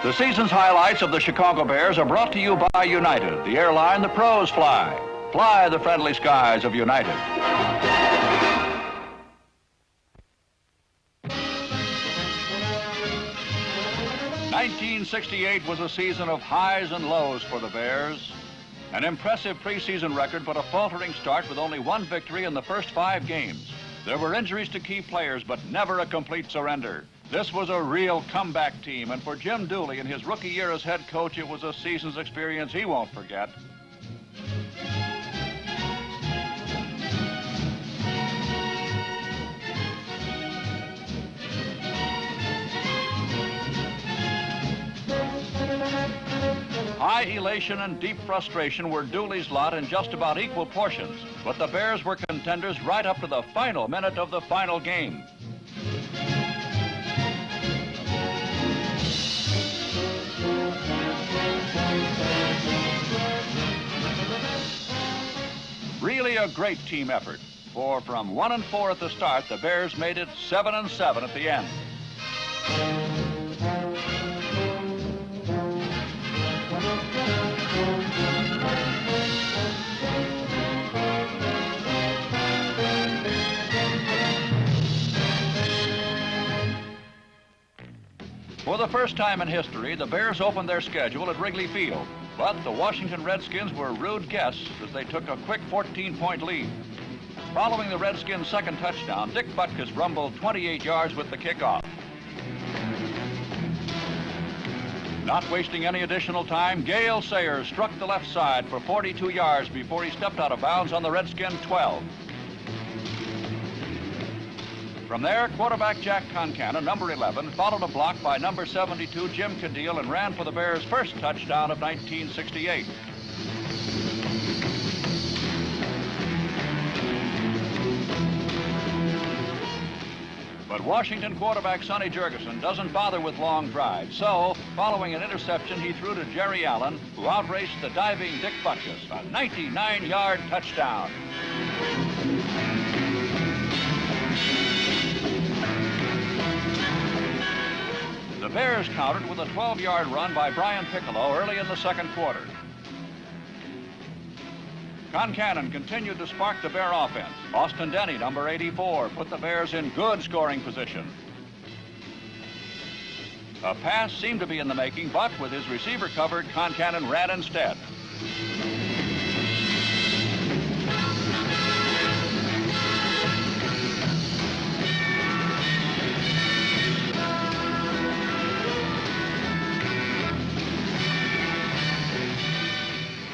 The season's highlights of the Chicago Bears are brought to you by United, the airline the pros fly. Fly the friendly skies of United. '68 was a season of highs and lows for the Bears. An impressive preseason record, but a faltering start with only one victory in the first 5 games. There were injuries to key players, but never a complete surrender. This was a real comeback team, and for Jim Dooley in his rookie year as head coach, it was a season's experience he won't forget. High elation and deep frustration were Dooley's lot in just about equal portions, but the Bears were contenders right up to the final minute of the final game. Really a great team effort, for from 1-4 at the start, the Bears made it 7-7 at the end. For the first time in history, the Bears opened their schedule at Wrigley Field, but the Washington Redskins were rude guests as they took a quick 14-point lead. Following the Redskins' second touchdown, Dick Butkus rumbled 28 yards with the kickoff. Not wasting any additional time, Gale Sayers struck the left side for 42 yards before he stepped out of bounds on the Redskin 12. From there, quarterback Jack Concannon, number 11, followed a block by number 72, Jim Cadile, and ran for the Bears' first touchdown of 1968. But Washington quarterback Sonny Jurgensen doesn't bother with long drives, so following an interception, he threw to Jerry Allen, who outraced the diving Dick Butkus, a 99-yard touchdown. The Bears countered with a 12-yard run by Brian Piccolo early in the second quarter. Concannon continued to spark the Bear offense. Austin Denny, number 84, put the Bears in good scoring position. A pass seemed to be in the making, but with his receiver covered, Concannon ran instead.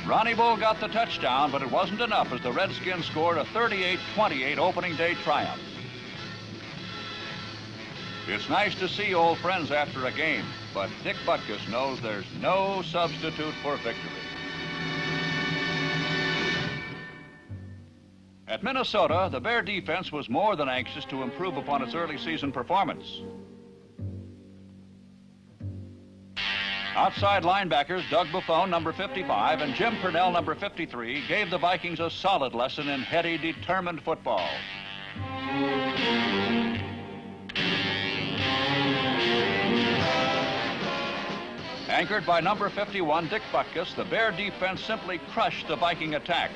Ronnie Bull got the touchdown, but it wasn't enough as the Redskins scored a 38-28 opening day triumph. It's nice to see old friends after a game, but Dick Butkus knows there's no substitute for victory. At Minnesota, the Bear defense was more than anxious to improve upon its early season performance. Outside linebackers Doug Buffone, number 55, and Jim Purnell, number 53, gave the Vikings a solid lesson in heady, determined football. Anchored by number 51, Dick Butkus, the Bear defense simply crushed the Viking attack.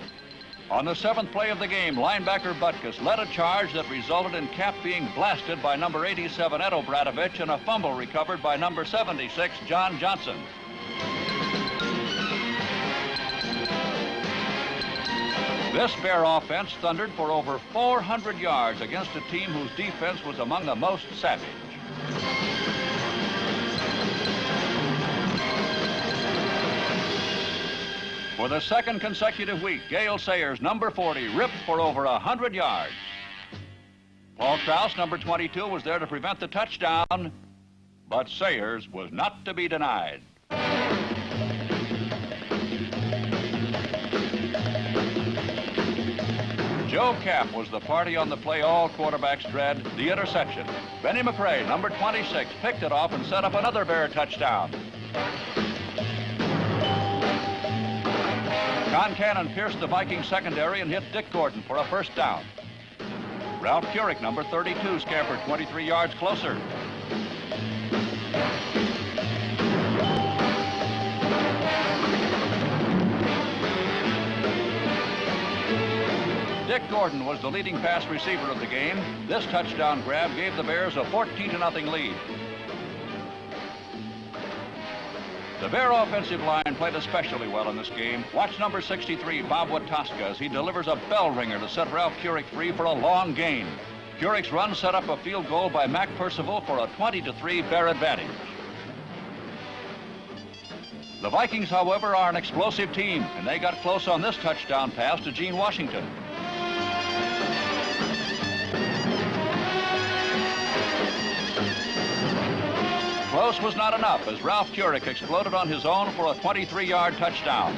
On the 7th play of the game, linebacker Butkus led a charge that resulted in Cap being blasted by number 87, Ed Obradovich, and a fumble recovered by number 76, John Johnson. This Bear offense thundered for over 400 yards against a team whose defense was among the most savage. For the second consecutive week, Gale Sayers, number 40, ripped for over 100 yards. Paul Krause, number 22, was there to prevent the touchdown, but Sayers was not to be denied. Joe Cap was the party on the play all quarterbacks dread, the interception. Benny McRae, number 26, picked it off and set up another Bear touchdown. Concannon pierced the Viking secondary and hit Dick Gordon for a first down. Ralph Keurig, number 32, scampered 23 yards closer. Dick Gordon was the leading pass receiver of the game. This touchdown grab gave the Bears a 14-0 lead. The Bear offensive line played especially well in this game. Watch number 63, Bob Wataska, as he delivers a bell ringer to set Ralph Keurig free for a long gain. Keurig's run set up a field goal by Mac Percival for a 20-3 Bear advantage. The Vikings, however, are an explosive team, and they got close on this touchdown pass to Gene Washington. Close was not enough as Ralph Keurig exploded on his own for a 23-yard touchdown.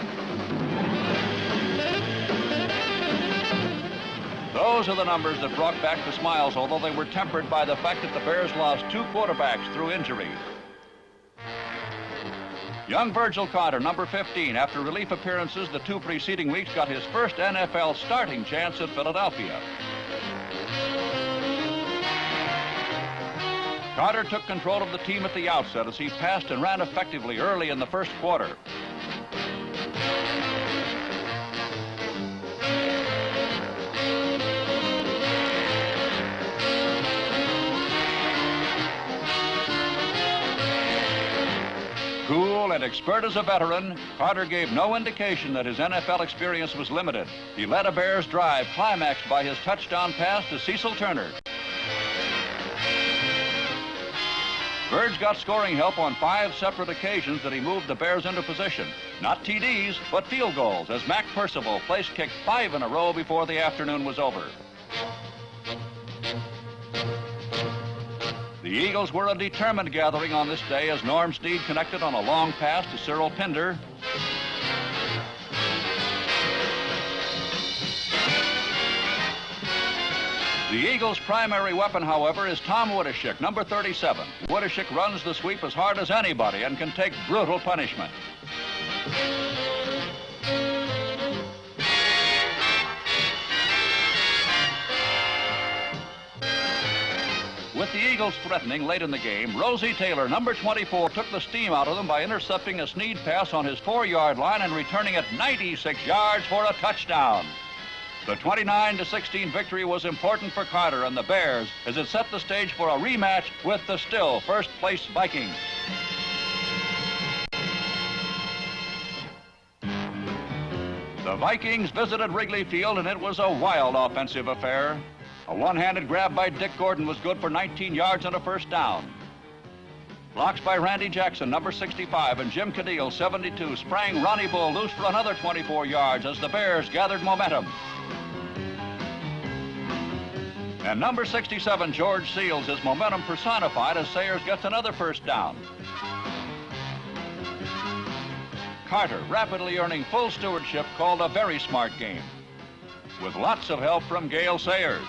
Those are the numbers that brought back the smiles, although they were tempered by the fact that the Bears lost 2 quarterbacks through injury. Young Virgil Carter, number 15, after relief appearances the 2 preceding weeks, got his first NFL starting chance at Philadelphia. Carter took control of the team at the outset as he passed and ran effectively early in the first quarter. Cool and expert as a veteran, Carter gave no indication that his NFL experience was limited. He led a Bears drive climaxed by his touchdown pass to Cecil Turner. Verge got scoring help on 5 separate occasions that he moved the Bears into position. Not TDs, but field goals, as Mac Percival place-kicked 5 in a row before the afternoon was over. The Eagles were a determined gathering on this day as Norm Snead connected on a long pass to Cyril Pinder. The Eagles' primary weapon, however, is Tom Woodishik, number 37. Woodishik runs the sweep as hard as anybody and can take brutal punishment. With the Eagles threatening late in the game, Rosie Taylor, number 24, took the steam out of them by intercepting a Snead pass on his 4-yard line and returning it 96 yards for a touchdown. The 29-16 victory was important for Carter and the Bears as it set the stage for a rematch with the still first-place Vikings. The Vikings visited Wrigley Field, and it was a wild offensive affair. A one-handed grab by Dick Gordon was good for 19 yards and a first down. Blocks by Randy Jackson, number 65, and Jim Cadile, 72, sprang Ronnie Bull loose for another 24 yards as the Bears gathered momentum. And number 67, George Seals, is momentum personified as Sayers gets another first down. Carter, rapidly earning full stewardship, called a very smart game, with lots of help from Gale Sayers.